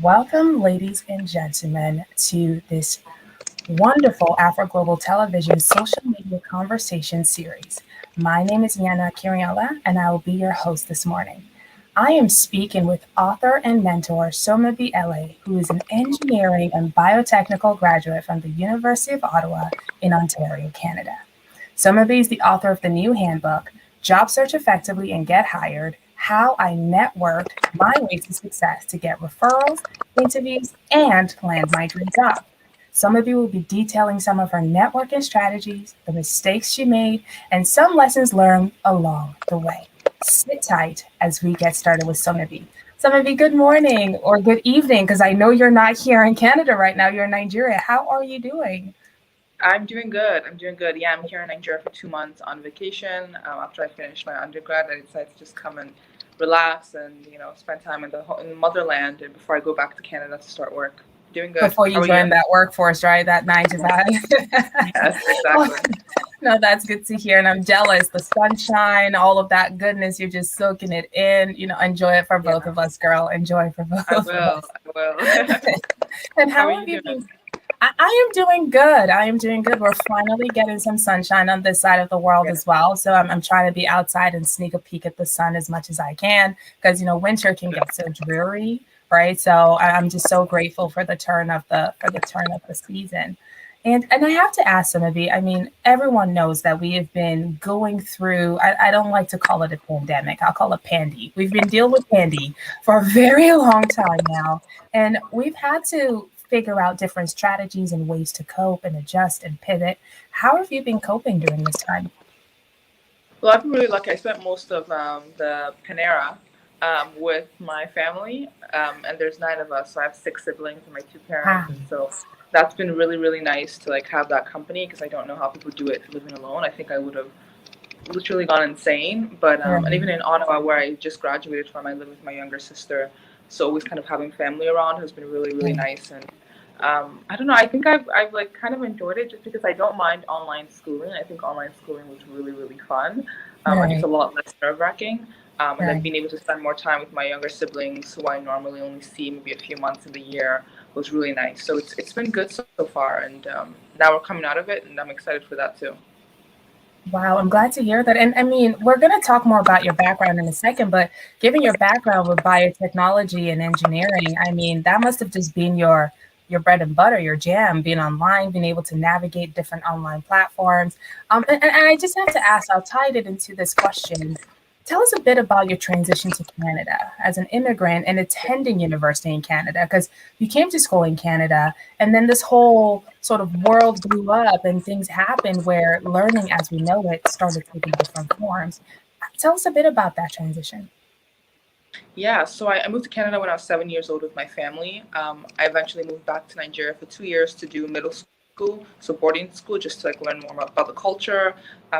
Welcome, ladies and gentlemen, to this wonderful Afro Global Television social media conversation series. My name is Yana Kiriala, and I will be your host this morning. I am speaking with author and mentor Somebi Eleh, who is an engineering and biotechnical graduate from the University of Ottawa in Ontario, Canada. Somebi is the author of the new handbook, Job Search Effectively and Get Hired: How I Networked My Way to Success to Get Referrals, Interviews, and Land My Dream Job. Somebi will be detailing some of her networking strategies, the mistakes she made, and some lessons learned along the way. Sit tight as we get started with Somebi. Somebi, good morning or good evening, because I know you're not here in Canada right now. You're in Nigeria. How are you doing? I'm doing good. I'm doing good. Yeah, I'm here in Nigeria for 2 months on vacation. After I finished my undergrad, I decided to just come and relax and spend time in motherland and before I go back to Canada to start work. Doing good. Before How you are you? join that workforce, right? That nine to Yes, five. yes, Oh, exactly. no, that's good to hear. And I'm jealous. The sunshine, all of that goodness, you're just soaking it in. Enjoy it for both Yeah, of us, girl. Enjoy for I both of will. us. I will. And How are how have you you doing? been? I am doing good. I am doing good. We're finally getting some sunshine on this side of the world Yeah, as well. So I'm trying to be outside and sneak a peek at the sun as much as I can because, winter can get so dreary, right? So I'm just so grateful for the turn of the season. And I have to ask some of you, I mean, everyone knows that we have been going through, I don't like to call it a pandemic. I'll call it pandy. We've been dealing with pandy for a very long time now. And we've had to figure out different strategies and ways to cope and adjust and pivot. How have you been coping during this time? well, I've been really lucky. I spent most of the Panera with my family, and there's 9 of us. So I have 6 siblings and my 2 parents, Ah, and so that's been really, really nice to like have that company because I don't know how people do it living alone. I think I would have literally gone insane. But and even right, in Ottawa, where I just graduated from, I live with my younger sister. So always kind of having family around has been really, really right, nice. And I don't know. I think I've like kind of enjoyed it just because I don't mind online schooling. I think online schooling was really, really fun. I think it's right, a lot less nerve wracking. And then right. being able to spend more time with my younger siblings, who I normally only see maybe a few months in the year, was really nice. So it's been good so far, and now we're coming out of it, and I'm excited for that too. Wow, I'm glad to hear that. And I mean, we're going to talk more about your background in a second, but given your background with biotechnology and engineering, I mean, that must have just been your bread and butter, your jam, being online, being able to navigate different online platforms. And I just have to ask, I'll tie it into this question. Tell us a bit about your transition to Canada as an immigrant and attending university in Canada, because you came to school in Canada and then this whole sort of world blew up and things happened where learning as we know it started taking different forms. Tell us a bit about that transition. Yeah, so I moved to Canada when I was 7 years old with my family. I eventually moved back to Nigeria for 2 years to do middle school, so boarding school, just to like learn more about the culture,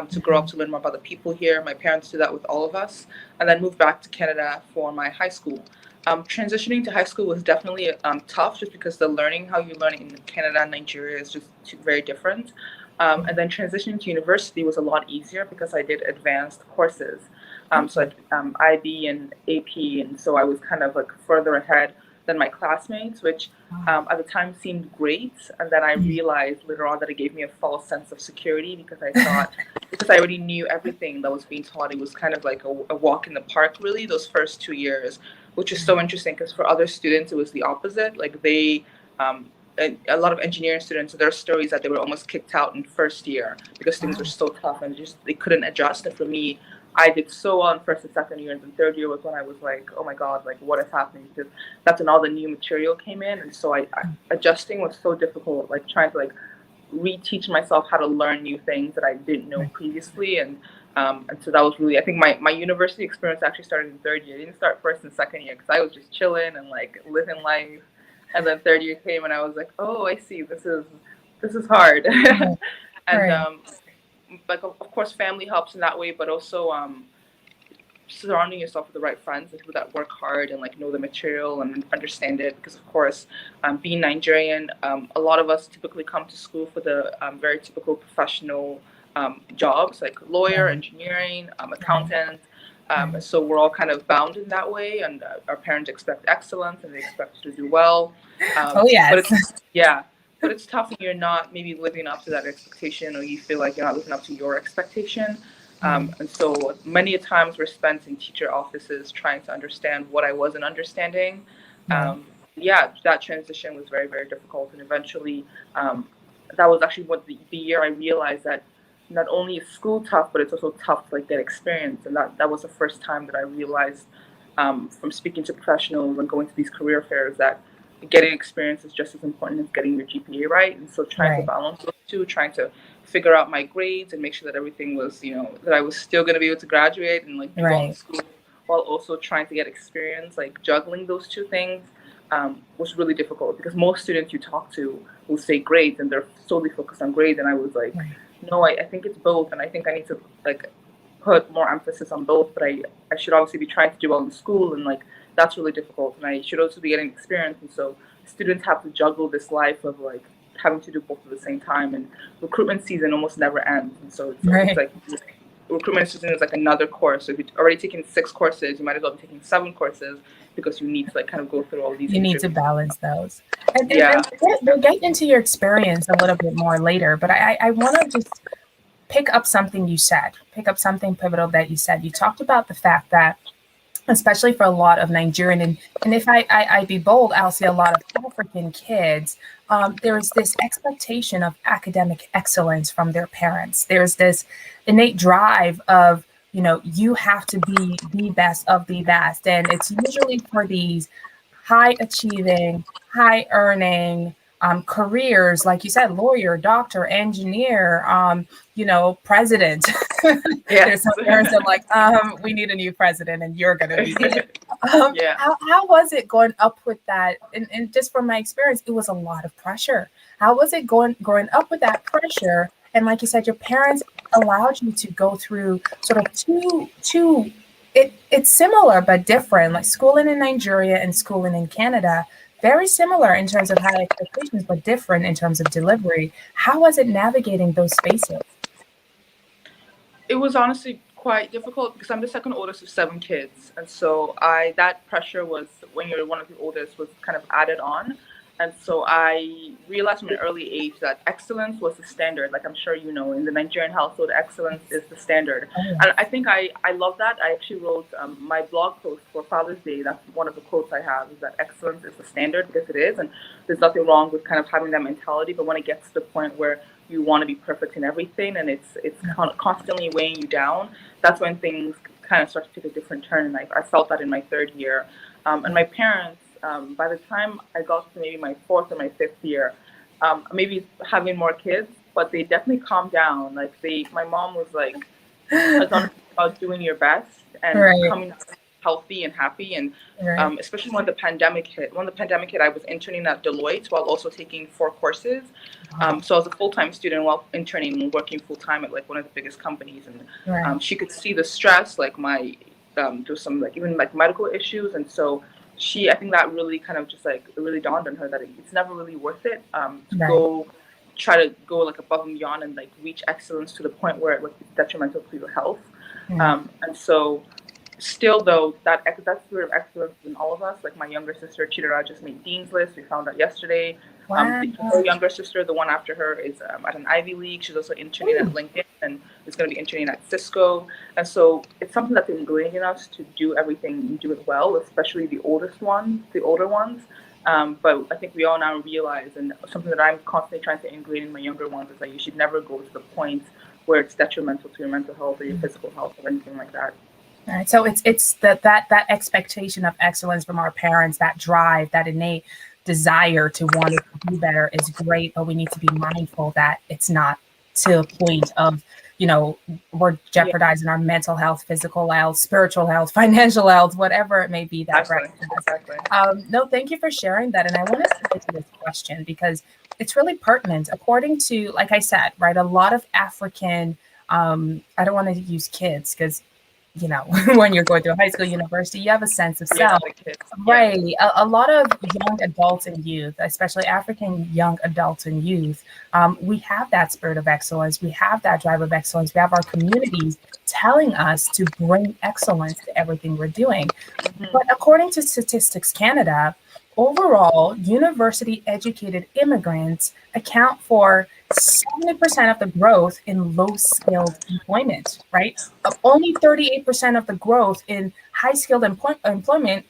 to grow up to learn more about the people here. My parents did that with all of us, and then moved back to Canada for my high school. Transitioning to high school was definitely tough, just because the learning, how you learn in Canada and Nigeria, is just very different. And then transitioning to university was a lot easier because I did advanced courses. So I Okay. did IB and AP, and so I was kind of like further ahead than my classmates, which Wow. at the time seemed great. And then I Mm. realized later on that it gave me a false sense of security because I thought, because I already knew everything that was being taught, it was kind of like a walk in the park, really, those first 2 years, which is so interesting because for other students, it was the opposite. Like a lot of engineering students, their stories that they were almost kicked out in first year because things were Wow. so tough and just they couldn't adjust. And for me, I did so well in first and second year, and then third year was when I was like, oh my god, like what is happening? Because that's when all the new material came in, and so I adjusting was so difficult. Like trying to like reteach myself how to learn new things that I didn't know Right. previously, and so that was really, I think my university experience actually started in third year. It didn't start first and second year because I was just chilling and like living life, and then third year came and I was like, oh, I see, this is hard, Right. and Right. like of course family helps in that way, but also surrounding yourself with the right friends and people that work hard and like know the material and understand it. Because of course, being Nigerian, a lot of us typically come to school for the very typical professional jobs like lawyer, Right. engineering, Right. accountant. Right. So we're all kind of bound in that way, and our parents expect excellence and they expect us to do well. Oh, But yes. it's yeah, but it's tough when you're not maybe living up to that expectation, or you feel like you're not living up to your expectation. Right. And so many times were spent in teacher offices trying to understand what I wasn't understanding. Right. Yeah, that transition was very, very difficult. And eventually, that was actually the year I realized that not only is school tough, but it's also tough to like get experience. And that was the first time that I realized, from speaking to professionals and going to these career fairs, that getting experience is just as important as getting your GPA right. And so trying to Right. balance those two, trying to figure out my grades and make sure that everything was, that I was still going to be able to graduate and like do well in Right. school, while also trying to get experience, like juggling those two things, was really difficult, because most students you talk to will say grades and they're solely focused on grades. And I was like, Right. no, I think it's both. And I think I need to like put more emphasis on both, but I should obviously be trying to do well in school, and like that's really difficult. And I should also be getting experience. And so students have to juggle this life of like having to do both at the same time. And recruitment season almost never ends. And so it's Right. like recruitment season is like another course. So if you've already taken 6 courses, you might as well be taking 7 courses, because you need to like kind of go through all these You need to interviews. balance those. And Yeah. we'll get into your experience a little bit more later, but I want to just pick up something you said, pick up something pivotal that you said. You talked about the fact that, especially for a lot of Nigerian, and if I be bold, I'll say a lot of African kids, there's this expectation of academic excellence from their parents. There's this innate drive of, you have to be the best of the best. And it's usually for these high achieving, high earning careers, like you said, lawyer, doctor, engineer, president. There's Yes. some parents that are like, we need a new president and you're going to be it. Yeah. How was it going up with that? And just from my experience, it was a lot of pressure. How was it growing up with that pressure? And like you said, your parents allowed you to go through sort of two it's similar but different, like schooling in Nigeria and schooling in Canada. Very similar in terms of high expectations, but different in terms of delivery. How was it navigating those spaces? It was honestly quite difficult, because I'm the second oldest of 7 kids, and so I that pressure was, when you're one of the oldest, was kind of added on. And so I realized from an early age that excellence was the standard. Like, I'm sure you know, in the Nigerian household, excellence is the standard. Oh, yeah. And I think I love that. I actually wrote my blog post for Father's Day. That's one of the quotes I have, is that excellence is the standard, because it is. And there's nothing wrong with kind of having that mentality. But when it gets to the point where you want to be perfect in everything, and it's constantly weighing you down, that's when things kind of start to take a different turn. And I felt that in my third year. And my parents, by the time I got to maybe my fourth or my fifth year, maybe having more kids, but they definitely calmed down. Like, my mom was like, it's not about doing your best and Right, coming out healthy and happy. And right. especially when the pandemic hit. When the pandemic hit, I was interning at Deloitte while also taking 4 courses. Wow. So I was a full-time student while interning and working full-time at like one of the biggest companies. And Right, she could see the stress, like there's some like even like medical issues. And so I think that really kind of just like, it really dawned on her that it's never really worth it, to right. try to go like above and beyond and like reach excellence to the point where like it's detrimental to your health. Right. And so still though, that spirit of excellence is in all of us. Like, my younger sister Chidera just made Dean's List. We found out yesterday. Wow. Her younger sister, the one after her, is at an Ivy League. She's also interning at Ooh. LinkedIn and is going to be interning at Cisco. And so it's something that's ingrained in us to do everything and do it well, especially the older ones. But I think we all now realize, and something that I'm constantly trying to ingrain in my younger ones, is that you should never go to the point where it's detrimental to your mental health or your physical health or anything like that. All right. So it's that expectation of excellence from our parents, that drive, that innate desire to want to do better is great, but we need to be mindful that it's not to a point of, we're Yeah, jeopardizing our mental health, physical health, spiritual health, financial health, whatever it may be that exactly, recognize. exactly. No, thank you for sharing that. And I want to get to this question because it's really pertinent. According to, like I said, right, a lot of African, I don't want to use kids because when you're going through high school, university, you have a sense of Yeah, self. the kids. Yeah. Right. A lot of young adults and youth, especially African young adults and youth, we have that spirit of excellence. We have that drive of excellence. We have our communities telling us to bring excellence to everything we're doing. Hmm. But according to Statistics Canada, overall, university educated immigrants account for 70% of the growth in low skilled employment, right? Only 38% of the growth in high skilled employment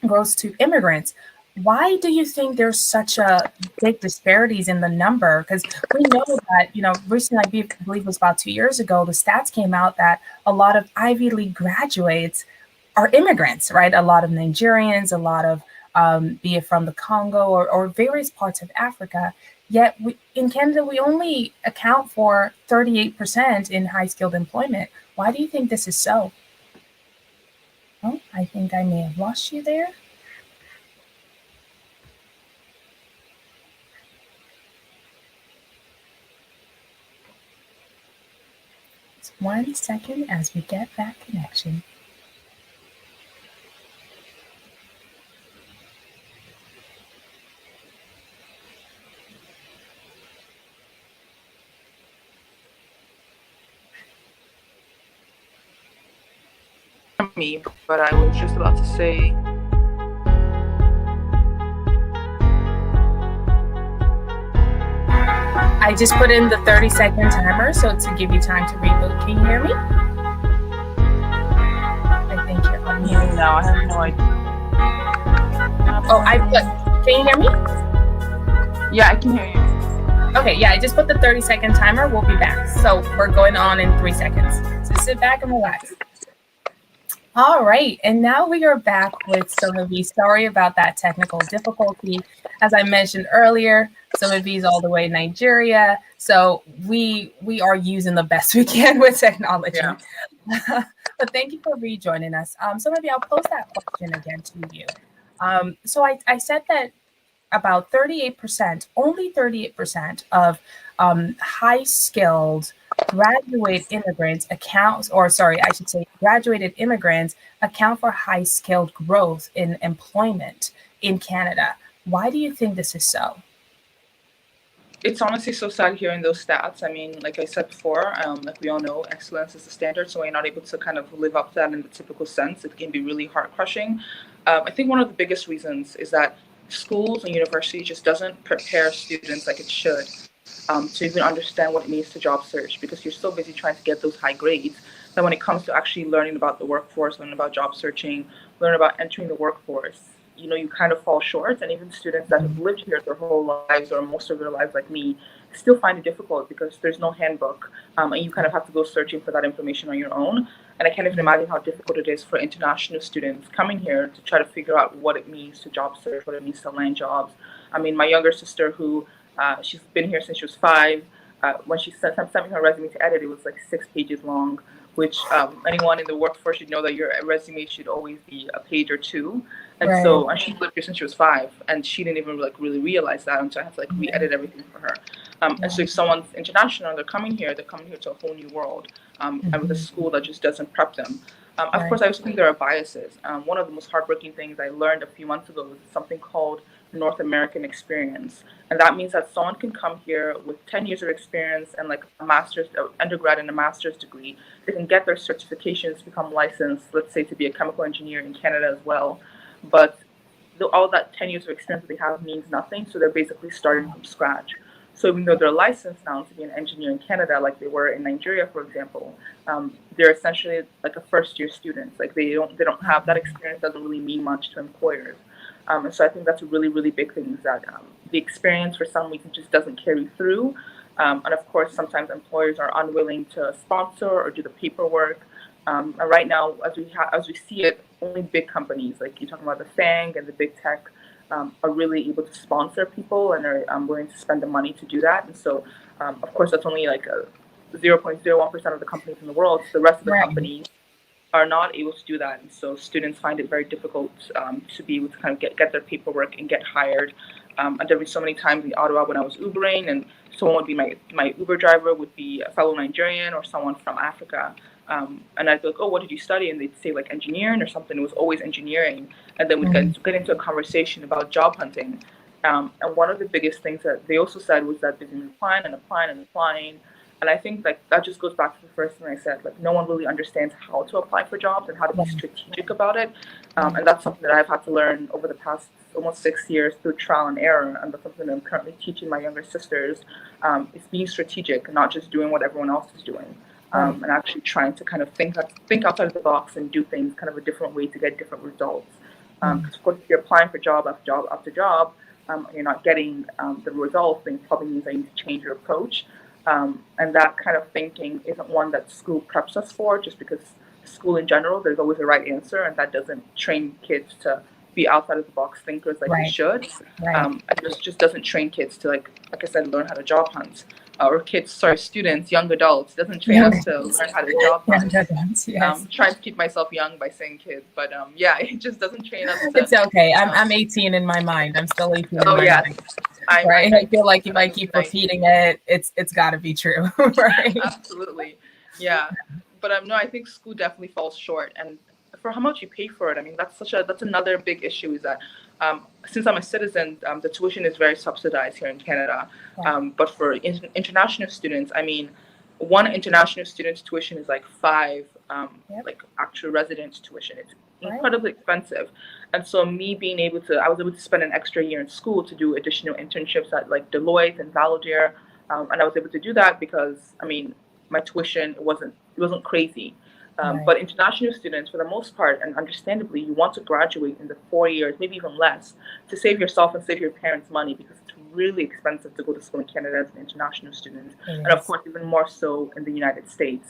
goes to immigrants. Why do you think there's such a big disparities in the number? Because we know that, recently, believe it was about 2 years ago, the stats came out that a lot of Ivy League graduates are immigrants, right? A lot of Nigerians, a lot of, be it from the Congo or various parts of Africa. Yet in Canada, we only account for 38% in high skilled employment. Why do you think this is so? Oh, I think I may have lost you there. Just 1 second as we get that connection. Me, but I was just about to say. I just put in the 30-second timer so to give you time to reboot. Can you hear me? I think you're on mute. No, I have no idea. Oh, can you hear me? Yeah, I can hear you. Okay, yeah, I just put the 30-second timer. We'll be back. So we're going on in 3 seconds. So sit back and relax. All right, and now we are back with Somebi. Sorry about that technical difficulty. As I mentioned earlier, Somebi's all the way in Nigeria, so we are using the best we can with technology. Yeah. But thank you for rejoining us. Somebi, I'll pose that question again to you. So I said that about 38%, only 38% of high-skilled graduated immigrants account for high-skilled growth in employment in Canada. Why do you think this is so? It's honestly so sad hearing those stats. I mean, like I said before, like we all know, excellence is the standard. So when you're not able to kind of live up to that in the typical sense, it can be really heart crushing. I think one of the biggest reasons is that schools and universities just doesn't prepare students like it should to even understand what it means to job search, because you're so busy trying to get those high grades that when it comes to actually learning about the workforce, learning about job searching, learning about entering the workforce, you kind of fall short. And even students that have lived here their whole lives or most of their lives like me still find it difficult because there's no handbook, and you kind of have to go searching for that information on your own. And I can't even imagine how difficult it is for international students coming here to try to figure out what it means to job search, what it means to land jobs. I mean, my younger sister, who she's been here since she was 5, when she sent me her resume to edit, it was like 6 pages long, which anyone in the workforce should know that your resume should always be a page or 2. And Right. so, and she lived here since she was 5, and she didn't even really realize that, and so I had to re-edit everything for her. And so if someone's international, they're coming here to a whole new world, and with a school that just doesn't prep them. Of course, I also think there are biases. One of the most heartbreaking things I learned a few months ago was something called North American experience. And that means that someone can come here with 10 years of experience and like a master's, undergrad and a master's degree. They can get their certifications, become licensed, let's say to be a chemical engineer in Canada as well. But all that 10 years of experience that they have means nothing. So they're basically starting from scratch. So even though they're licensed now to be an engineer in Canada, like they were in Nigeria, for example, they're essentially like a first-year student. Like they don't have that experience. Doesn't really mean much to employers. And so I think that's a really, really big thing, is that the experience for some reason just doesn't carry through. And of course, sometimes employers are unwilling to sponsor or do the paperwork. And right now, as we see it, only big companies, like you're talking about the FANG and the big tech, are really able to sponsor people and are willing to spend the money to do that. And so, of course, that's only like a 0.01% of the companies in the world. So the rest of the companies are not able to do that. And so students find it very difficult to be able to kind of get their paperwork and get hired. And there were so many times in Ottawa when I was Ubering, and someone would be my Uber driver would be a fellow Nigerian or someone from Africa. And I'd be like, oh, what did you study? And they'd say like engineering or something. It was always engineering. And then we'd get into a conversation about job hunting. And one of the biggest things that they also said was that they've been applying and applying and applying. And I think like that just goes back to the first thing I said, like no one really understands how to apply for jobs and how to be strategic about it. And that's something that I've had to learn over the past almost 6 years through trial and error. And that's something that I'm currently teaching my younger sisters, is being strategic, not just doing what everyone else is doing. And actually trying to kind of think outside of the box and do things kind of a different way to get different results. Because of course, if you're applying for job after job after job, and you're not getting the results, then it probably means that you need to change your approach. And that kind of thinking isn't one that school preps us for, just because school in general, there's always a right answer, and that doesn't train kids to be outside of the box thinkers like they should. It just doesn't train kids to like I said, learn how to job hunt. Or students, young adults, doesn't train us to learn how to job hunt. Trying to keep myself young by saying kids, but it just doesn't train us to. It's okay. I'm 18 in my mind. I'm still 18 in my mind. Right? I feel like if I keep repeating it, it's got to be true. Right? Absolutely. Yeah. But no, I think school definitely falls short. And for how much you pay for it, I mean, that's another big issue is that since I'm a citizen, the tuition is very subsidized here in Canada. But for international students, I mean, one international student's tuition is like 5 like actual resident tuition. It's incredibly expensive. And so me I was able to spend an extra year in school to do additional internships at like Deloitte and Valadair. And I was able to do that because, I mean, my tuition it wasn't crazy. But international students, for the most part, and understandably, you want to graduate in the 4 years, maybe even less, to save yourself and save your parents money, because it's really expensive to go to school in Canada as an international student. And of course, even more so in the United States.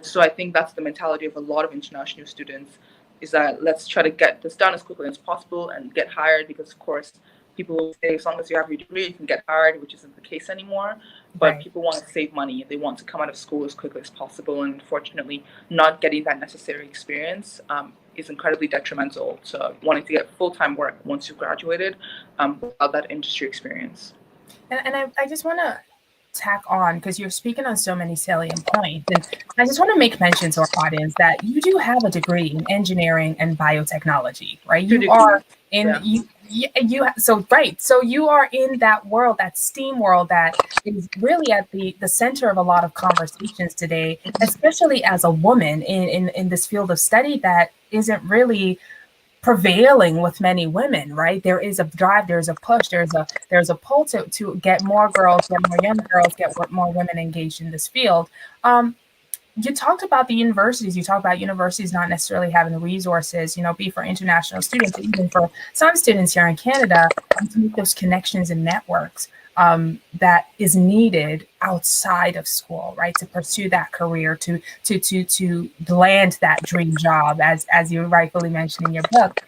So I think that's the mentality of a lot of international students, is that let's try to get this done as quickly as possible and get hired, because of course, people will say as long as you have your degree, you can get hired, which isn't the case anymore. But people want to save money. They want to come out of school as quickly as possible. And unfortunately, not getting that necessary experience is incredibly detrimental to wanting to get full-time work once you've graduated without that industry experience. And I just want to tack on, because you're speaking on so many salient points. And I just want to make mention to our audience that you do have a degree in engineering and biotechnology, right? You are in so you are in that world, that STEAM world that is really at the center of a lot of conversations today, especially as a woman in this field of study that isn't really prevailing with many women, right? There is a drive, there's a push, there's a pull to get more girls, get more young girls, get more women engaged in this field. You talked about the universities. You talked about universities not necessarily having the resources, be for international students, even for some students here in Canada, to make those connections and networks that is needed outside of school, right? To pursue that career, to land that dream job, as you rightfully mentioned in your book.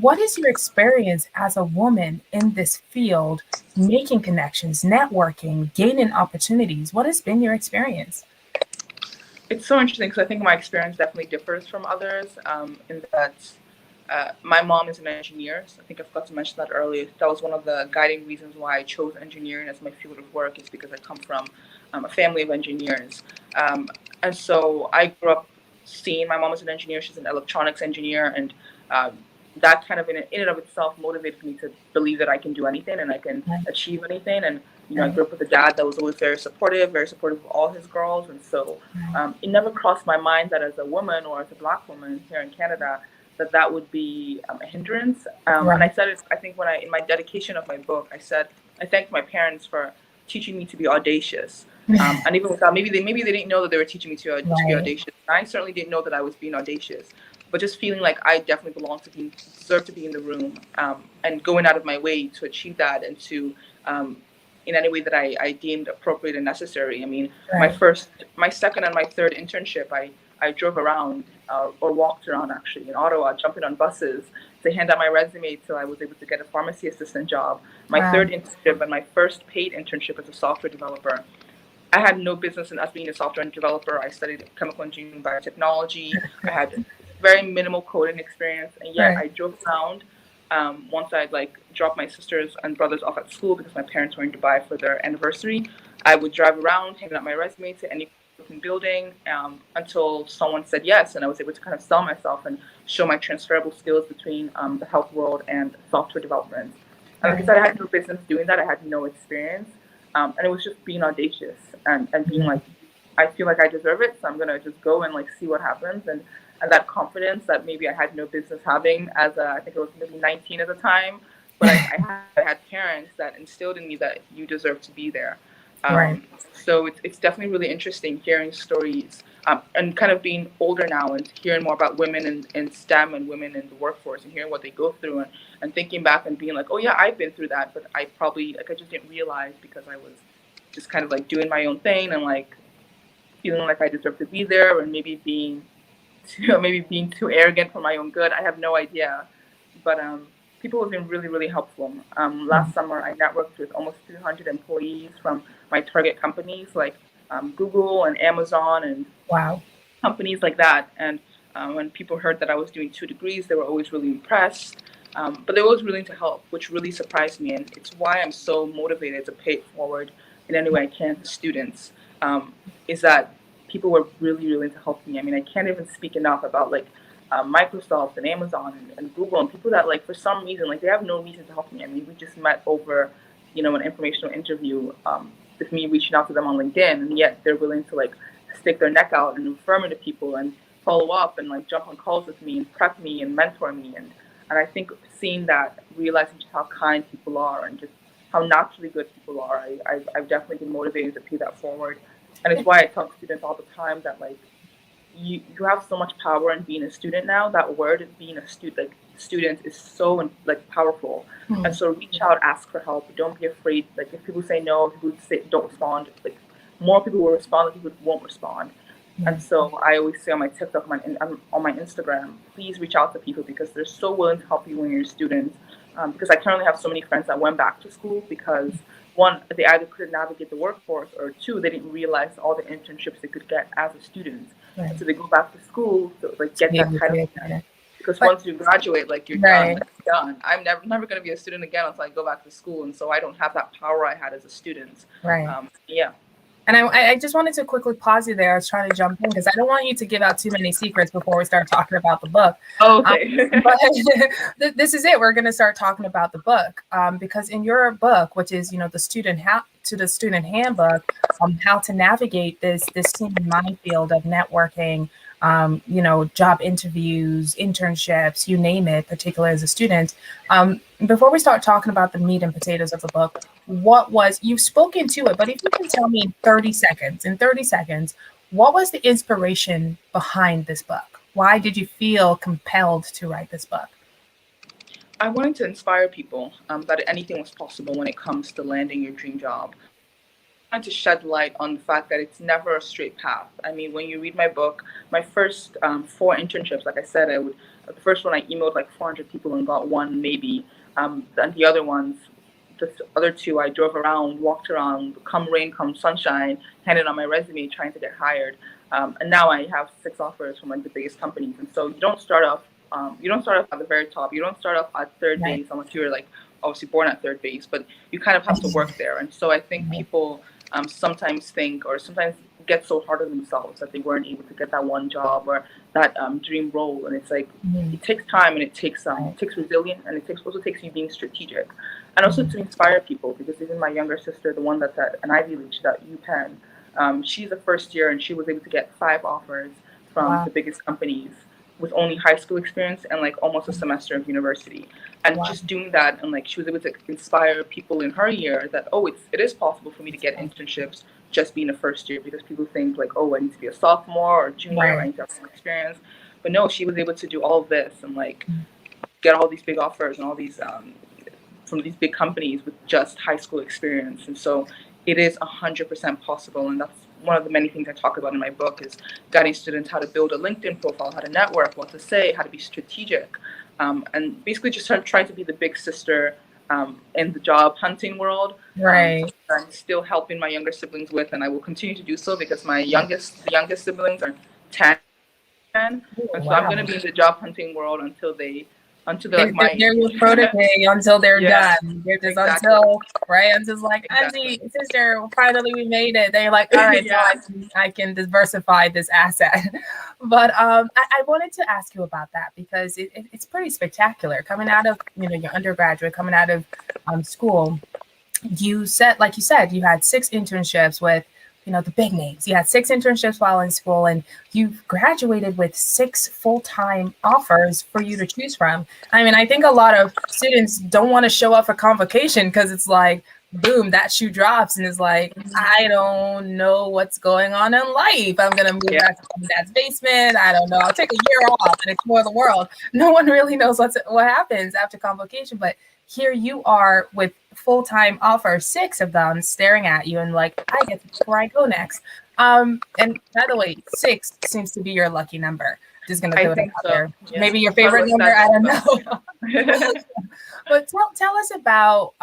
What is your experience as a woman in this field, making connections, networking, gaining opportunities? What has been your experience? It's so interesting because I think my experience definitely differs from others in that my mom is an engineer. So I think I forgot to mention that earlier. That was one of the guiding reasons why I chose engineering as my field of work, is because I come from a family of engineers. And so I grew up seeing my mom as an engineer. She's an electronics engineer, and that kind of in and of itself motivated me to believe that I can do anything and I can achieve anything. And I grew up with a dad that was always very supportive of all his girls. And so it never crossed my mind that as a woman or as a Black woman here in Canada, that would be a hindrance. And I said it, I think in my dedication of my book, I said, I thanked my parents for teaching me to be audacious. And even without, maybe they didn't know that they were teaching me to be audacious. I certainly didn't know that I was being audacious, but just feeling like I definitely deserve to be in the room, and going out of my way to achieve that, and to in any way that I deemed appropriate and necessary. I mean, my second and my third internship, I drove around or walked around actually in Ottawa, jumping on buses to hand out my resume till I was able to get a pharmacy assistant job. My third internship and my first paid internship as a software developer. I had no business in us being a software developer. I studied chemical engineering and biotechnology. I had very minimal coding experience, and yet I drove around. Once I'd dropped my sisters and brothers off at school because my parents were in Dubai for their anniversary, I would drive around, hand out my resume to any networking building until someone said yes, and I was able to kind of sell myself and show my transferable skills between the health world and software development. And like I said, I had no business doing that. I had no experience, and it was just being audacious and being like, I feel like I deserve it, so I'm gonna just go and like see what happens. And that confidence that maybe I had no business having as I think I was maybe 19 at the time, but I had parents that instilled in me that you deserve to be there. Right. So it's definitely really interesting hearing stories and kind of being older now and hearing more about women in STEM and women in the workforce and hearing what they go through and thinking back and being like, oh yeah, I've been through that, but I probably like I just didn't realize because I was just kind of like doing my own thing and like feeling like I deserve to be there, or maybe being too arrogant for my own good. I have no idea, but people have been really, really helpful. Last summer, I networked with almost 300 employees from my target companies like Google and Amazon and Wow. companies like that. And when people heard that I was doing 2 degrees, they were always really impressed. But they were always willing to help, which really surprised me. And it's why I'm so motivated to pay it forward in any way I can to students, is that people were really willing to help me. I mean, I can't even speak enough about like Microsoft and Amazon and Google and people that like for some reason, like they have no reason to help me. I mean, we just met over, an informational interview with me reaching out to them on LinkedIn, and yet they're willing to like stick their neck out and refer me to people and follow up and like jump on calls with me and prep me and mentor me. And I think seeing that, realizing just how kind people are and just how naturally good people are, I've definitely been motivated to pay that forward. And it's why I tell students all the time that like you have so much power in being a student now. That word being a student is so like powerful. And so reach out, ask for help. Don't be afraid. Like if people say no, people say don't respond. Like more people will respond than people won't respond. And so I always say on my TikTok, on my Instagram, please reach out to people because they're so willing to help you when you're a student. Because I currently have so many friends that went back to school because one, they either couldn't navigate the workforce, or two, they didn't realize all the internships they could get as a student. Right. And so they go back to school to like get that title again. Because once you graduate, like you're Right. done. I'm never going to be a student again until I go back to school, and so I don't have that power I had as a student. Right. Yeah. And I just wanted to quickly pause you there. I was trying to jump in because I don't want you to give out too many secrets before we start talking about the book. Okay. But this is it. We're going to start talking about the book because in your book, which is the student handbook, how to navigate this seeming minefield of networking, job interviews, internships, you name it, particularly as a student. Before we start talking about the meat and potatoes of the book, you've spoken to it, but if you can tell me in 30 seconds, what was the inspiration behind this book? Why did you feel compelled to write this book? I wanted to inspire people that anything was possible when it comes to landing your dream job. I wanted to shed light on the fact that it's never a straight path. I mean, when you read my book, my first 4 internships, like I said, the first one I emailed like 400 people and got one maybe. And the other 2, I drove around, walked around, come rain, come sunshine, handed on my resume, trying to get hired. And now I have 6 offers from like the biggest companies. And so you don't start off at the very top. You don't start off at third base unless you're like obviously born at third base, but you kind of have to work there. And so I think people sometimes think or sometimes get so hard on themselves that they weren't able to get that one job or that dream role. And it's like it takes time and it takes resilience, and it also takes you being strategic, and also to inspire people. Because even my younger sister, the one that's at an Ivy League, she's at UPenn, she's a first year and she was able to get 5 offers from the biggest companies with only high school experience and like almost a semester of university. And just doing that, and like she was able to inspire people in her year that it is possible for me to get internships just being a first year, because people think like, I need to be a sophomore or junior, or I need to have some experience. But no, she was able to do all of this and like get all these big offers and all these from these big companies with just high school experience. And so it is 100% possible, and that's one of the many things I talk about in my book, is guiding students how to build a LinkedIn profile, how to network, what to say, how to be strategic, and basically just trying to be the big sister in the job hunting world. Right. I'm still helping my younger siblings with, and I will continue to do so because the youngest siblings are 10, and so I'm going to be in the job hunting world until they until they're like They're your protege until they're yeah, done. They're just exactly. until it's like, Exactly. Auntie, sister, finally we made it. They're like, all right, Yeah. I can diversify this asset. But I wanted to ask you about that because it's pretty spectacular coming out of your undergraduate, coming out of school. You said, like you said, you had 6 internships with the big names. You had 6 internships while in school, and you graduated with 6 full-time offers for you to choose from. I mean, I think a lot of students don't want to show up for convocation because it's like, boom, that shoe drops, and it's like, I don't know what's going on in life. I'm gonna move Yeah. back to my dad's basement. I don't know. I'll take a year off and explore the world. No one really knows what happens after convocation, but here you are with full-time offer, 6 of them staring at you and like, I get to pick where I go next. And by the way, 6 seems to be your lucky number. Just gonna I throw that think out so. there. Yeah. Maybe your Start favorite with number, I don't know. seven. But tell us about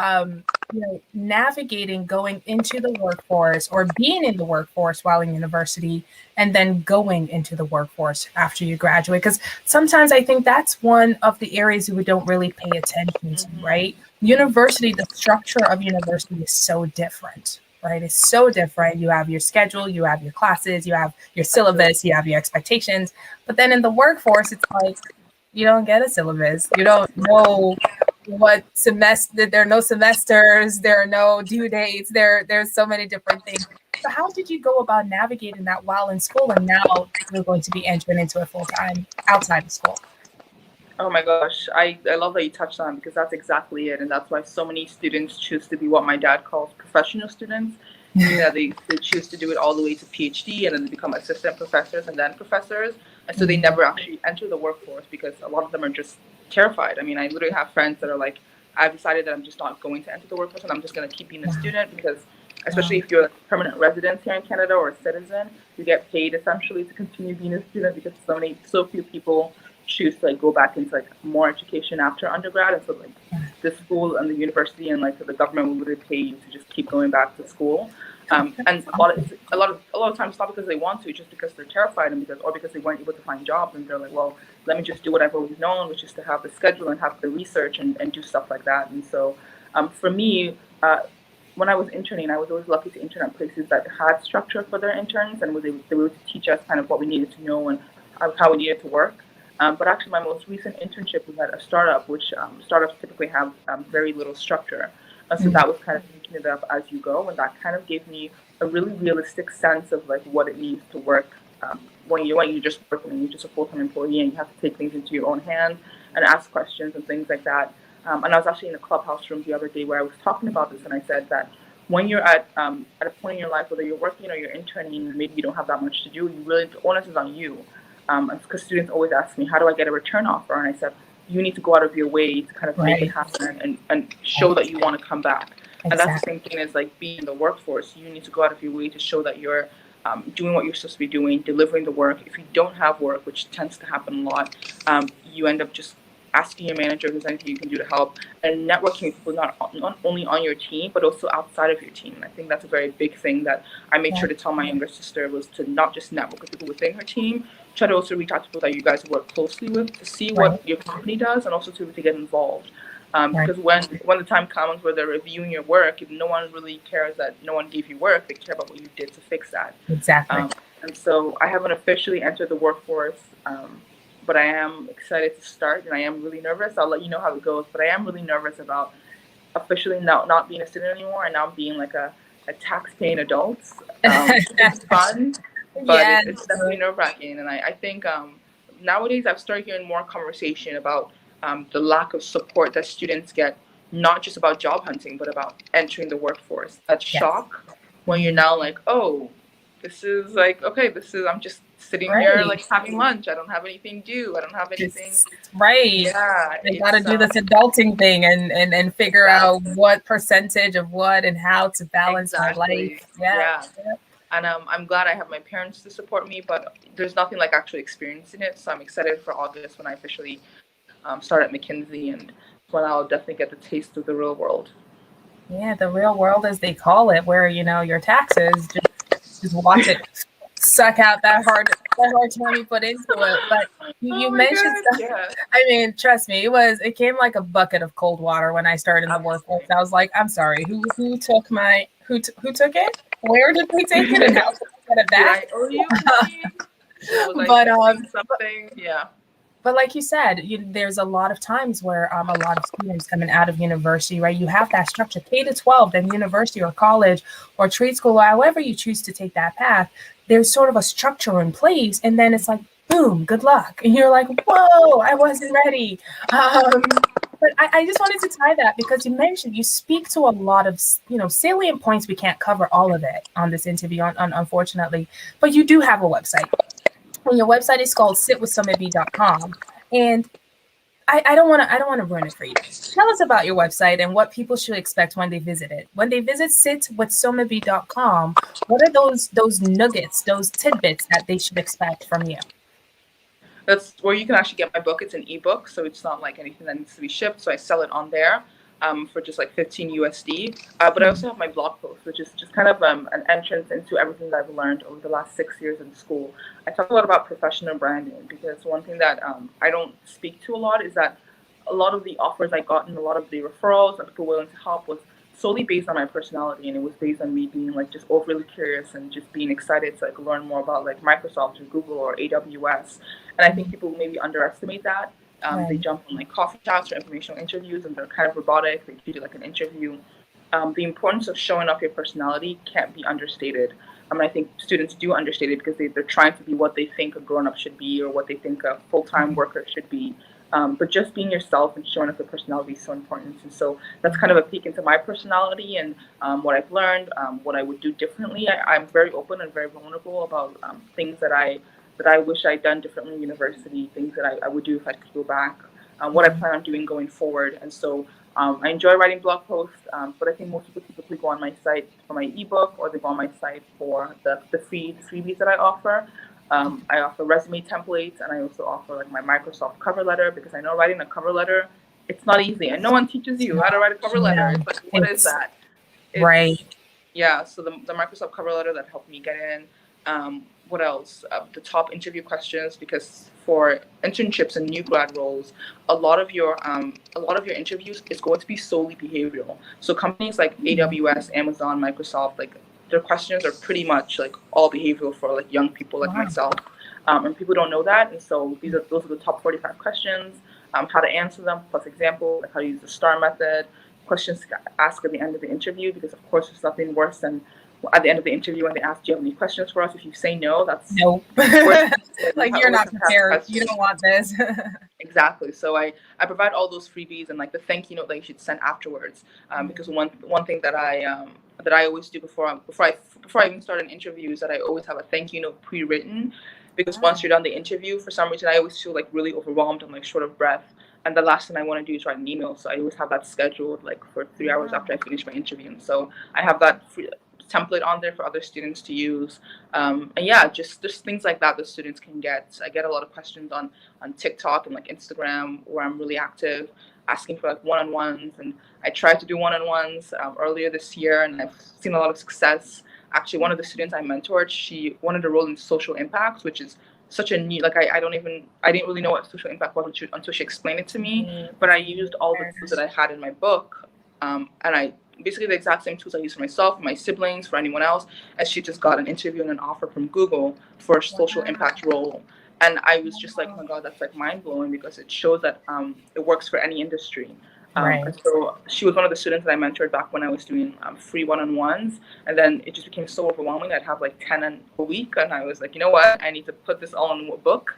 navigating going into the workforce or being in the workforce while in university and then going into the workforce after you graduate. Because sometimes I think that's one of the areas we don't really pay attention to, right? University, the structure of university is so different, right? It's so different. You have your schedule, you have your classes, you have your syllabus, you have your expectations. But then in the workforce, it's like you don't get a syllabus. You don't know what semester. There are no semesters. There are no due dates. There's so many different things. So how did you go about navigating that while in school, and now you're going to be entering into a full time outside of school? Oh my gosh, I love that you touched on because that's exactly it. And that's why so many students choose to be what my dad calls professional students. Yeah, they choose to do it all the way to PhD and then they become assistant professors and then professors. And so they never actually enter the workforce because a lot of them are just terrified. I mean, I literally have friends that are like, I've decided that I'm just not going to enter the workforce and I'm just going to keep being a student because especially if you're a permanent resident here in Canada or a citizen, you get paid essentially to continue being a student because so few people choose to like go back into like more education after undergrad, and so like the school and the university and like the government will literally pay you to just keep going back to school. And a lot of times it's not because they want to, just because they're terrified and because they weren't able to find jobs and they're like, well, let me just do what I've always known, which is to have the schedule and have the research and do stuff like that. And so for me, when I was interning, I was always lucky to intern at places that had structure for their interns and they were able to teach us kind of what we needed to know and how we needed to work. But actually, my most recent internship was at a startup, which startups typically have very little structure. So that was kind of making it up as you go, and that kind of gave me a really realistic sense of like what it means to work when you just work when you're just a full-time employee and you have to take things into your own hands and ask questions and things like that. And I was actually in a clubhouse room the other day where I was talking about this, and I said that when you're at a point in your life, whether you're working or you're interning, maybe you don't have that much to do. The onus is on you. Because students always ask me, how do I get a return offer? And I said, you need to go out of your way to kind of make it happen and show that you want to come back. Exactly. And that's the same thing as like being in the workforce. You need to go out of your way to show that you're doing what you're supposed to be doing, delivering the work. If you don't have work, which tends to happen a lot, you end up just asking your manager if there's anything you can do to help, and networking with people not only on your team, but also outside of your team. And I think that's a very big thing that I made sure to tell my younger sister was to not just network with people within her team, try to also reach out to people that you guys work closely with to see what your company does and also to get involved. Because when the time comes where they're reviewing your work, no one really cares that no one gave you work. They care about what you did to fix that. Exactly. And so I haven't officially entered the workforce, but I am excited to start, and I am really nervous. I'll let you know how it goes, but I am really nervous about officially not being a student anymore and now being like a tax-paying adult. It's fun, but it's definitely nerve-wracking. And I think nowadays I've started hearing more conversation about the lack of support that students get, not just about job hunting, but about entering the workforce. That shock when you're now like, oh, this is like, okay, I'm just sitting here like having lunch. I don't have anything due. I don't have anything. Yeah. I got to do this adulting thing and figure out what percentage of what and how to balance my life. Yeah. And I'm glad I have my parents to support me, but there's nothing like actually experiencing it. So I'm excited for August when I officially start at McKinsey, and when I'll definitely get the taste of the real world. Yeah, the real world, as they call it, where your taxes just watch it suck out that hard how much money put into it. But you Oh my mentioned God. stuff. Yeah. I mean, trust me, it came like a bucket of cold water when I started in the workforce. I was like, I'm sorry, who took who took it? Where did they take it, and how did I get it Did I back? owe you money? Was I But missing something? Yeah. But like you said, there's a lot of times where a lot of students coming out of university, right? You have that structure, K to 12, then university or college or trade school, or however you choose to take that path. There's sort of a structure in place, and then it's like, boom, good luck, and you're like, whoa, I wasn't ready. But I just wanted to tie that because you mentioned you speak to a lot of salient points. We can't cover all of it on this interview, unfortunately, but you do have a website. And your website is called sitwithsomebi.com. And I don't want to ruin it for you. Tell us about your website and what people should expect when they visit it. When they visit sitwithsomebi.com, what are those nuggets, those tidbits that they should expect from you? That's where you can actually get my book. It's an ebook, so it's not like anything that needs to be shipped. So I sell it on there for just like 15 USD. But I also have my blog post, which is just kind of an entrance into everything that I've learned over the last 6 years in school. I talk a lot about professional branding because one thing that I don't speak to a lot is that a lot of the offers I got and a lot of the referrals that people willing to help was solely based on my personality, and it was based on me being like just overly curious and just being excited to like learn more about like Microsoft or Google or AWS. And I think people maybe underestimate that. They jump on like coffee chats or informational interviews and they're kind of robotic. They treat it like an interview. The importance of showing off your personality can't be understated. I think students do understate it because they're trying to be what they think a grown-up should be or what they think a full-time worker should be. But just being yourself and showing off your personality is so important. And so that's kind of a peek into my personality and what I've learned, what I would do differently. I'm very open and very vulnerable about things that I wish I'd done differently in university, things that I would do if I could go back, what I plan on doing going forward. And so I enjoy writing blog posts, but I think most people typically go on my site for my ebook or they go on my site for the freebies that I offer. I offer resume templates and I also offer like my Microsoft cover letter because I know writing a cover letter, it's not easy and no one teaches you how to write a cover letter. It's like, what is that? Right. Yeah, so the Microsoft cover letter that helped me get in. What else? The top interview questions, because for internships and new grad roles, a lot of your interviews is going to be solely behavioral. So companies like AWS, Amazon, Microsoft, like their questions are pretty much like all behavioral for like young people like myself, and people don't know that. And so those are the top 45 questions. How to answer them, plus example, like how to use the STAR method. Questions to ask at the end of the interview, because of course there's nothing worse than at the end of the interview when they ask, do you have any questions for us? If you say no, that's nope. Like you're not prepared. You don't want this. Exactly. So I provide all those freebies and like the thank you note that you should send afterwards. Because one thing that I always do before I even start an interview is that I always have a thank you note pre-written, because once you're done the interview, for some reason I always feel like really overwhelmed and like short of breath. And the last thing I want to do is write an email. So I always have that scheduled like for 3 hours after I finish my interview. And so I have that template on there for other students to use. And yeah, just things like that students can get. I get a lot of questions on TikTok and like Instagram where I'm really active, asking for like one-on-ones. And I tried to do one-on-ones earlier this year and I've seen a lot of success. Actually, one of the students I mentored, she wanted to roll in social impact, which is such a new, like I didn't really know what social impact was until she explained it to me. But I used all the tools that I had in my book, and I basically the exact same tools I use for myself, for my siblings, for anyone else, as she just got an interview and an offer from Google for a social impact role. And I was just like, oh my God, that's like mind blowing, because it shows that it works for any industry. And so she was one of the students that I mentored back when I was doing free one-on-ones. And then it just became so overwhelming. I'd have like 10 a week. And I was like, you know what? I need to put this all in a book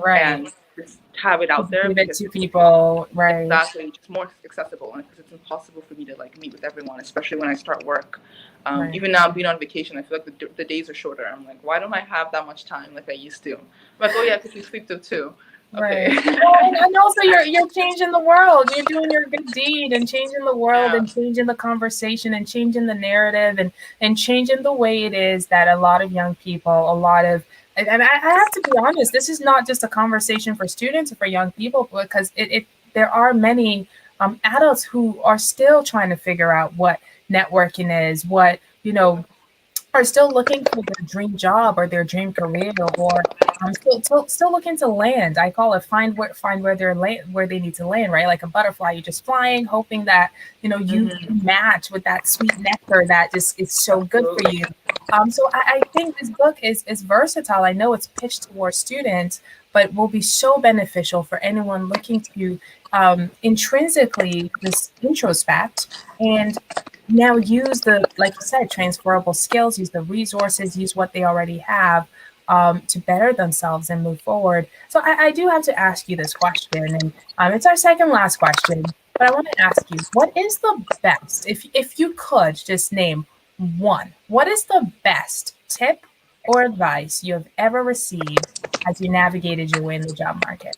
and just have it out there. Give it to people, right? Exactly. Just more accessible. Because it's impossible for me to like meet with everyone, especially when I start work. Even now being on vacation, I feel like the days are shorter. I'm like, why don't I have that much time like I used to? I'm like, oh yeah, because you sleep till 2. Okay. Right. And also you're changing the world. You're doing your good deed and changing the world and changing the conversation and changing the narrative and changing the way it is that a lot of young people, and I have to be honest, this is not just a conversation for students or for young people, because there are many adults who are still trying to figure out what networking is, what, are still looking for their dream job or their dream career, or still looking to land. I call it find where they're where they need to land, right? Like a butterfly, you're just flying, hoping that you Mm-hmm. match with that sweet nectar that just is so good for Absolutely. you. So I think this book is versatile. I know it's pitched towards students, but will be so beneficial for anyone looking to intrinsically just introspect and now use the, like you said, transferable skills, use the resources, use what they already have to better themselves and move forward. So I do have to ask you this question, and it's our second last question, but I want to ask you, what is the best, if you could just name one, what is the best tip or advice you have ever received as you navigated your way in the job market?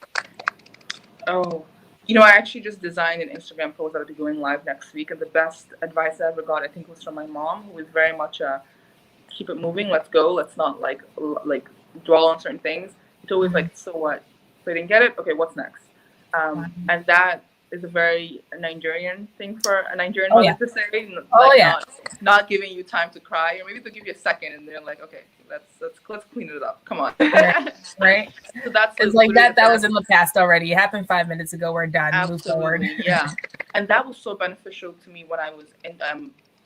Oh, I actually just designed an Instagram post that'll be going live next week, and the best advice I ever got, I think, was from my mom, who is very much a keep it moving, let's go, let's not like dwell on certain things. It's always Mhm. like, so what? So I didn't get it. Okay, what's next? Wow. And that is a very Nigerian thing for a Nigerian Oh mother yeah. to say, Oh like yeah. not giving you time to cry, or maybe they'll give you a second, and they're like, okay, let's clean it up. Come on. Right. Right. So that's It's like literally the that was best. in the past already. It happened 5 minutes ago. We're done. Move forward. Absolutely, yeah. And that was so beneficial to me when I was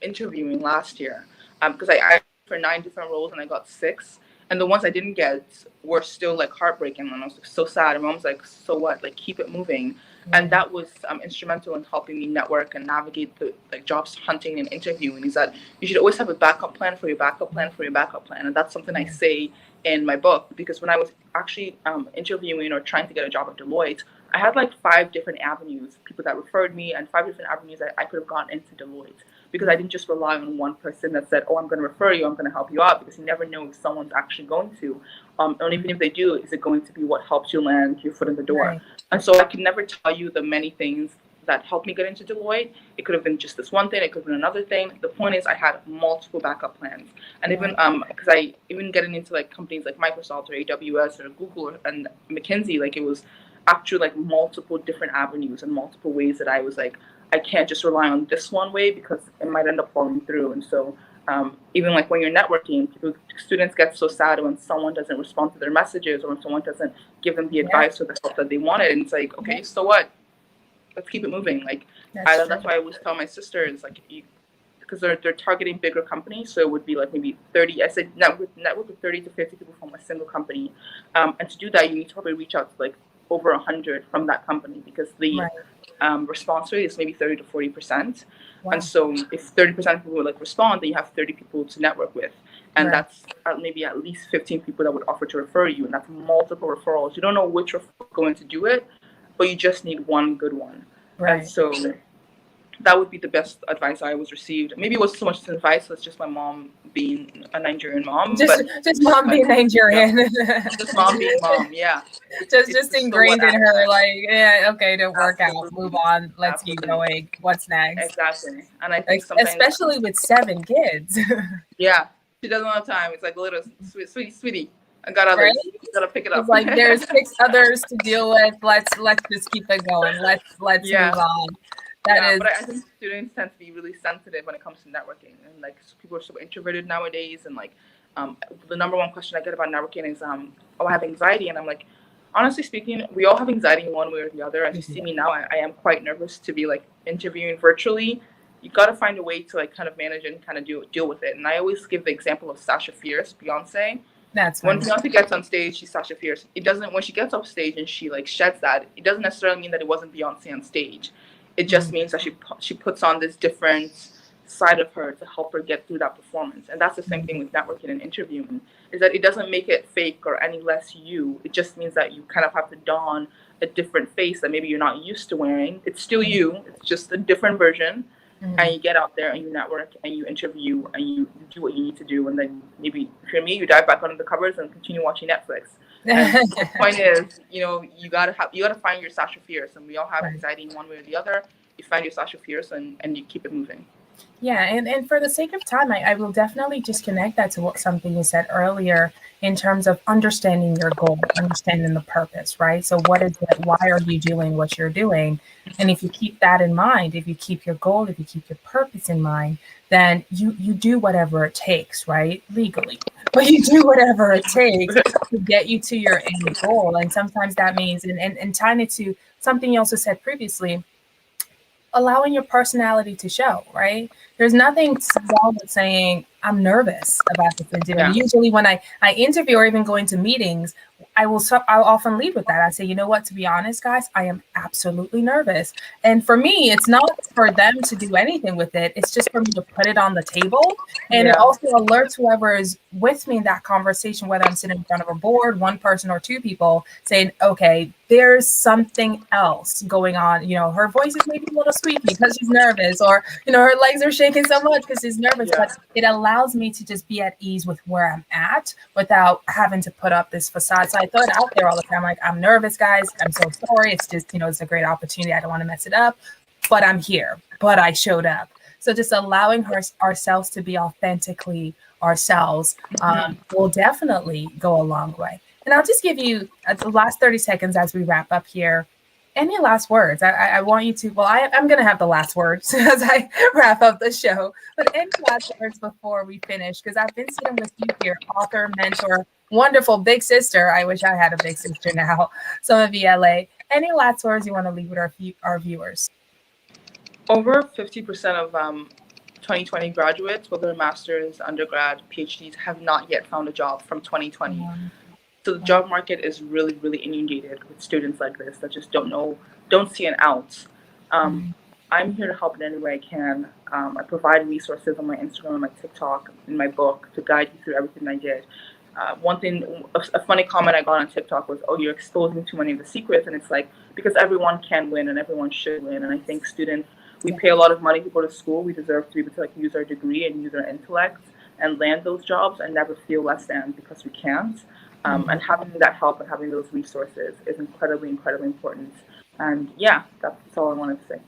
interviewing last year, because I for 9 different roles and I got 6, and the ones I didn't get were still like heartbreaking, and I was like, so sad. And mom was like, so what? Like, keep it moving. And Yeah. that was instrumental in helping me network and navigate the like jobs hunting and interviewing. Is that you should always have a backup plan for your backup plan for your backup plan, and that's something I Yeah. say in my book, because when I was actually interviewing or trying to get a job at Deloitte, I had like 5 different avenues, people that referred me, and 5 different avenues I could have gone into Deloitte, because I didn't just rely on one person that said, oh, I'm going to refer you, I'm going to help you out, because you never know if someone's actually going to. And even if they do, is it going to be what helps you land your foot in the door? Right. And so I can never tell you the many things that helped me get into Deloitte. It could have been just this one thing, it could have been another thing. The point is I had multiple backup plans. And Yeah. even because I even getting into like companies like Microsoft or AWS or Google and McKinsey, like it was actually like multiple different avenues and multiple ways that I was like, I can't just rely on this one way because it might end up falling through. And so even like when you're networking, students get so sad when someone doesn't respond to their messages or when someone doesn't give them the Yeah. advice or the help that they wanted. And it's like, Yeah. okay, so what? Let's keep it moving. Like That's true. that's why I always tell my sisters, like, because they're targeting bigger companies, so it would be like maybe 30. I said network with 30 to 50 people from a single company, and to do that, you need to probably reach out to like over 100 from that company, because the Right. response rate is maybe 30 to 40%. Wow. And so if 30% of people would like respond, then you have 30 people to network with, and Right. that's maybe at least 15 people that would offer to refer you, and that's multiple referrals. You don't know which referral is going to do it, but you just need one good one. And Right. so that would be the best advice I always received. Maybe it was so much advice, it's just my mom being a Nigerian mom, Just but just mom being yeah, Nigerian. just mom being mom. Yeah, it's Just the so what ingrained in her, aspect. like, yeah, okay, didn't work out. Move Absolutely, on. Let's keep absolutely, going. What's next? exactly. And I think sometimes, Especially with 7 kids, yeah, she doesn't have time. It's like, little sweetie, I got right? others. You gotta pick it It's up. like there's 6 others to deal with. Let's just keep it going. Let's Yeah. move on. That Yeah, is but I think students tend to be really sensitive when it comes to networking, and like people are so introverted nowadays, and like the number one question I get about networking is, oh, I have anxiety, and I'm like, honestly speaking, we all have anxiety in one way or the other. As you see me now, I am quite nervous to be like interviewing virtually. You got to find a way to like kind of manage and kind of deal with it. And I always give the example of Sasha Fierce, Beyonce. that's When fine. Beyonce gets on stage, she's Sasha Fierce. It doesn't, when she gets off stage and she like sheds that, it doesn't necessarily mean that it wasn't Beyonce on stage. It just means that she puts on this different side of her to help her get through that performance. And that's the same thing with networking and interviewing, is that it doesn't make it fake or any less you. It just means that you kind of have to don a different face that maybe you're not used to wearing. It's still you, it's just a different version. And you get out there and you network and you interview and you do what you need to do. And then maybe, if you're me, you dive back under the covers and continue watching Netflix. And the point is, you gotta find your Sasha Fierce, and we all have Right. anxiety in one way or the other. You find your Sasha Fierce and you keep it moving. Yeah, and for the sake of time, I will definitely just connect that to something you said earlier in terms of understanding your goal, understanding the purpose, right? So what is it? Why are you doing what you're doing? And if you keep that in mind, if you keep your goal, if you keep your purpose in mind, then you do whatever it takes, right? Legally. But you do whatever it takes to get you to your end goal. And sometimes that means, and tying it to something you also said previously, allowing your personality to show, right? There's nothing wrong with saying, I'm nervous about this interview. And Yeah. usually when I interview or even go into meetings, I'll often lead with that. I say, you know what, to be honest, guys, I am absolutely nervous. And for me, it's not for them to do anything with it. It's just for me to put it on the table. And it Yeah. also alerts whoever is with me in that conversation, whether I'm sitting in front of a board, one person or two people, saying, okay, there's something else going on. You know, her voice is maybe a little squeaky because she's nervous, or, you know, her legs are shaking so much because she's nervous. Yeah. But it allows me to just be at ease with where I'm at without having to put up this facade. So I throw it out there all the time. Like, I'm nervous, guys. I'm so sorry. It's just, you know, it's a great opportunity. I don't want to mess it up, but I'm here, but I showed up. So just allowing ourselves to be authentically ourselves will definitely go a long way. And I'll just give you the last 30 seconds as we wrap up here. Any last words? I want you to, well, I'm going to have the last words as I wrap up the show. But any last words before we finish? Because I've been sitting with you here, author, mentor, wonderful big sister. I wish I had a big sister now. Somebi Eleh. Any last words you want to leave with our viewers? Over 50% of 2020 graduates, whether master's, undergrad, PhDs, have not yet found a job from 2020. So the job market is really, really inundated with students like this that just don't see an out. I'm here to help in any way I can. I provide resources on my Instagram and my TikTok, in my book, to guide you through everything I did. One thing, a funny comment I got on TikTok was, "Oh, you're exposing too many of the secrets," and it's like, because everyone can win and everyone should win. And I think students, we pay a lot of money to go to school. We deserve to be able to like use our degree and use our intellect and land those jobs and never feel less than because we can't. And having that help and having those resources is incredibly, incredibly important. And yeah, that's all I wanted to say.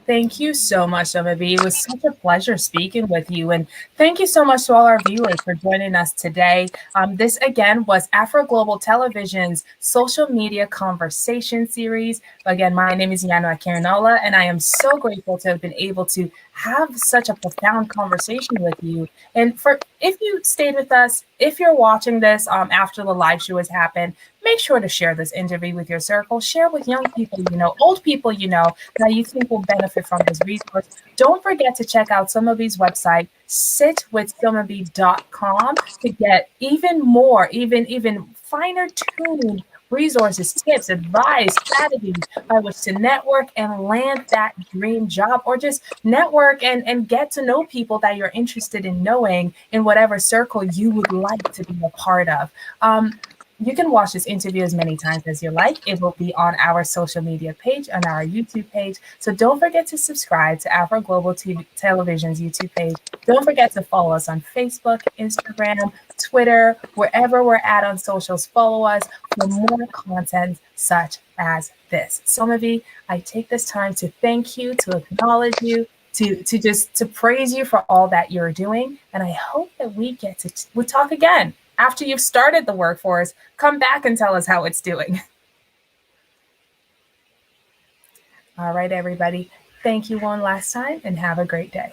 Thank you so much, Somebi. It was such a pleasure speaking with you. And thank you so much to all our viewers for joining us today. This, again, was Afro Global Television's social media conversation series. Again, my name is Yana Kirinola, and I am so grateful to have been able to have such a profound conversation with you. And for if you stayed with us, if you're watching this after the live show has happened, make sure to share this interview with your circle. Share with young people you know, old people you know, that you think will benefit from this resource. Don't forget to check out Somebi's website, sitwithsomebi.com, to get even more, even finer tuned resources, tips, advice, strategies by which to network and land that dream job, or just network and get to know people that you're interested in knowing in whatever circle you would like to be a part of. You can watch this interview as many times as you like. It will be on our social media page, on our YouTube page. So don't forget to subscribe to Afro Global Television's YouTube page. Don't forget to follow us on Facebook, Instagram, Twitter, wherever we're at on socials. Follow us for more content such as this. Somebi, I take this time to thank you, to acknowledge you, to praise you for all that you're doing. And I hope that we get to we'll talk again. After you've started the workforce, come back and tell us how it's doing. All right, everybody. Thank you one last time and have a great day.